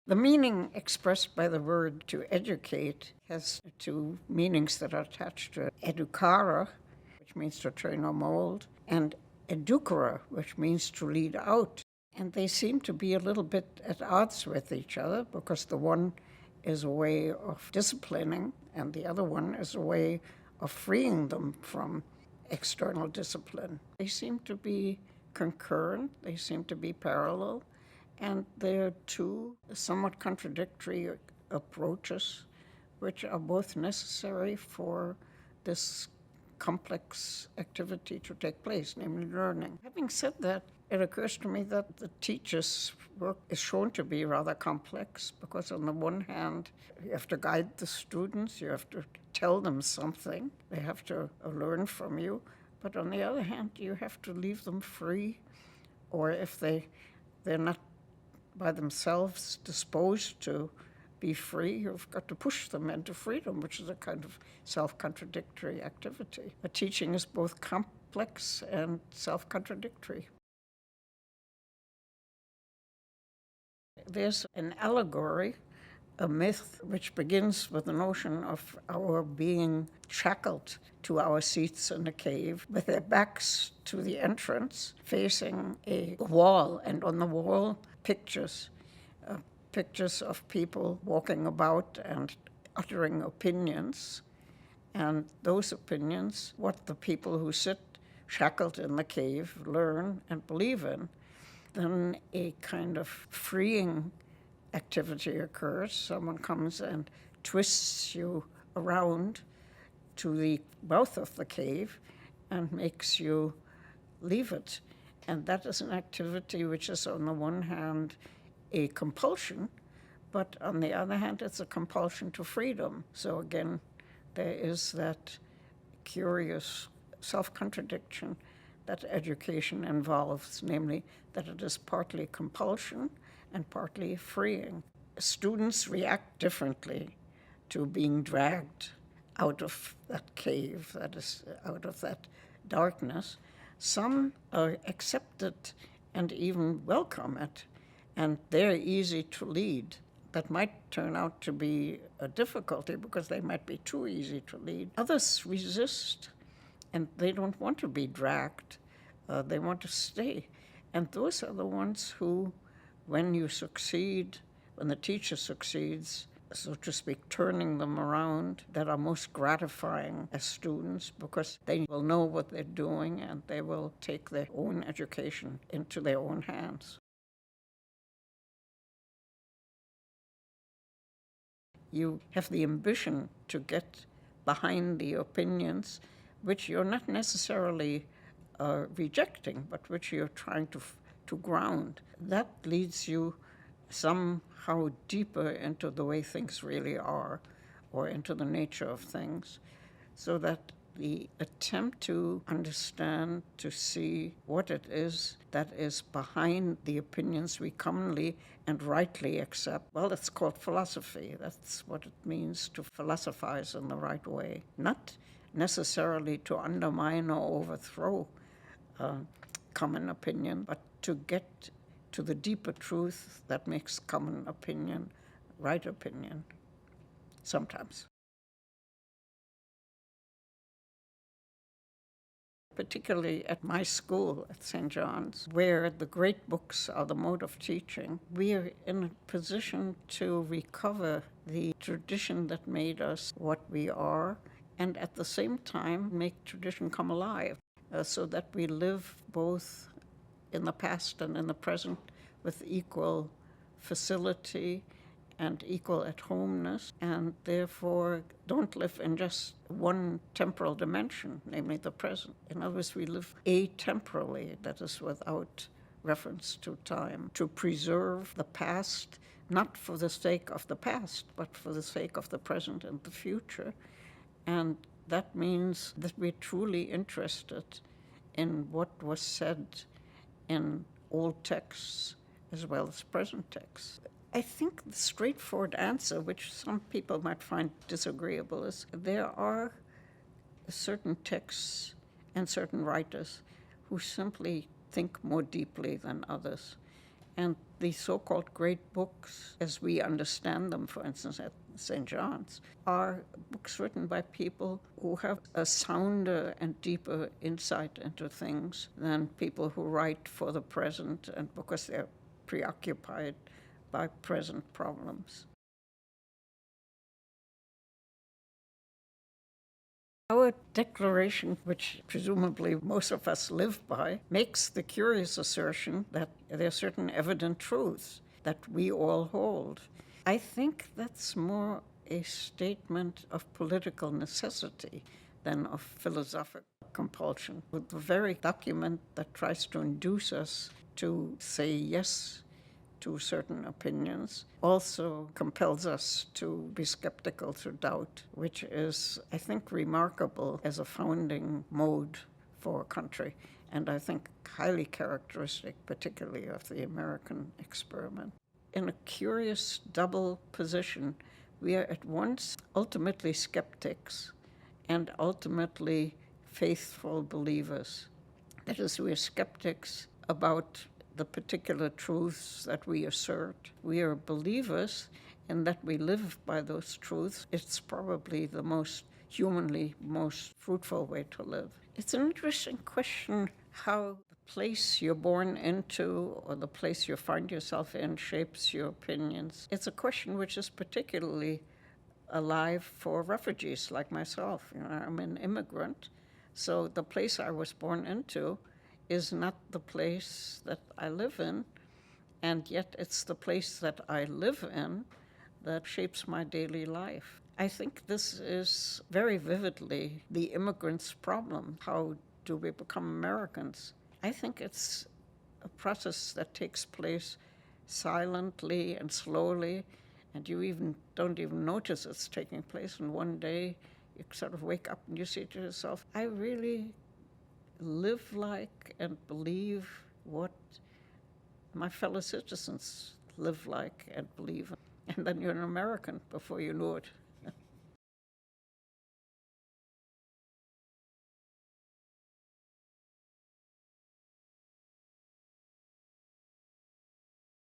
The meaning expressed by the word to educate has two meanings that are attached to it. Educare, which means to train or mold, and educere, which means to lead out. And they seem to be a little bit at odds with each other because the one is a way of disciplining and the other one is a way of freeing them from external discipline. They seem to be concurrent, they seem to be parallel, and they're two somewhat contradictory approaches which are both necessary for this complex activity to take place, namely learning. Having said that, it occurs to me that the teacher's work is shown to be rather complex because on the one hand, you have to guide the students, you have to tell them something, they have to learn from you, but on the other hand, you have to leave them free, or if they're not by themselves disposed to be free, you've got to push them into freedom, which is a kind of self-contradictory activity. But teaching is both complex and self-contradictory. There's an allegory, a myth, which begins with the notion of our being shackled to our seats in a cave with their backs to the entrance, facing a wall, and on the wall, pictures of people walking about and uttering opinions. And those opinions, what the people who sit shackled in the cave learn and believe in, then a kind of freeing activity occurs. Someone comes and twists you around to the mouth of the cave and makes you leave it. And that is an activity which is, on the one hand, a compulsion, but on the other hand, it's a compulsion to freedom. So again, there is that curious self-contradiction that education involves, namely that it is partly compulsion and partly freeing. Students react differently to being dragged out of that cave, that is, out of that darkness. Some accept it and even welcome it, and they're easy to lead. That might turn out to be a difficulty because they might be too easy to lead. Others resist, and they don't want to be dragged. They want to stay. And those are the ones who, when you succeed, when the teacher succeeds, so to speak, turning them around, that are most gratifying as students because they will know what they're doing and they will take their own education into their own hands. You have the ambition to get behind the opinions which you're not necessarily rejecting, but which you're trying to ground. That leads you somehow deeper into the way things really are, or into the nature of things, so that the attempt to understand, to see what it is that is behind the opinions we commonly and rightly accept. Well, it's called philosophy. That's what it means to philosophize in the right way. Not necessarily to undermine or overthrow common opinion, but to get to the deeper truth that makes common opinion right opinion, sometimes. Particularly at my school at St. John's, where the great books are the mode of teaching, we are in a position to recover the tradition that made us what we are, and at the same time make tradition come alive, so that we live both in the past and in the present with equal facility and equal at-homeness, and therefore don't live in just one temporal dimension, namely the present. In other words, we live atemporally, that is without reference to time, to preserve the past, not for the sake of the past, but for the sake of the present and the future. And that means that we're truly interested in what was said in old texts as well as present texts. I think the straightforward answer, which some people might find disagreeable, is there are certain texts and certain writers who simply think more deeply than others. And the so-called great books, as we understand them, for instance, at St. John's, are books written by people who have a sounder and deeper insight into things than people who write for the present and because they're preoccupied by present problems. Our declaration, which presumably most of us live by, makes the curious assertion that there are certain evident truths that we all hold. I think that's more a statement of political necessity than of philosophical compulsion. With the very document that tries to induce us to say yes to certain opinions also compels us to be skeptical through doubt, which is, I think, remarkable as a founding mode for a country, and I think highly characteristic, particularly of the American experiment. In a curious double position, we are at once ultimately skeptics and ultimately faithful believers. That is, we are skeptics about the particular truths that we assert. We are believers in that we live by those truths. It's probably the most humanly most fruitful way to live. It's an interesting question how the place you're born into or the place you find yourself in shapes your opinions. It's a question which is particularly alive for refugees like myself. I'm an immigrant, so the place I was born into is not the place that I live in, and yet it's the place that I live in that shapes my daily life. I think this is very vividly the immigrant's problem. How do we become Americans? I think it's a process that takes place silently and slowly, and you don't even notice it's taking place, and one day you sort of wake up and you say to yourself, I really live like and believe what my fellow citizens live like and believe. And then you're an American before you know it.